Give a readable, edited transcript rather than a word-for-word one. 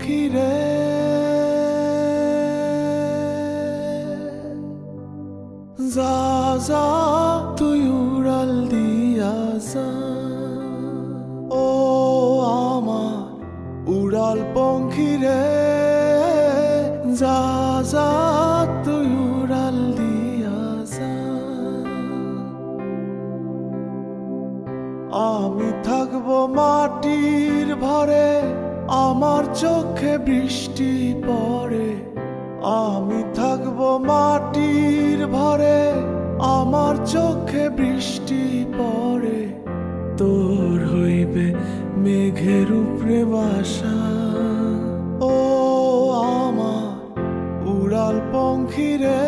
পঙ্খী রে, যা যা তুই উড়াল দিয়া যা। ও আমার উড়াল পঙ্খী রে, যা যা তুই উড়াল দিয়া যা। আমি থাকবো মাটির ভরে, আমার চোখে বৃষ্টি পড়ে। আমি থাকবো মাটির ভরে, আমার চোখে বৃষ্টি পড়ে। তোর হইবে মেঘের উপরে বাসা। ও আমার উড়াল পঙ্খী রে,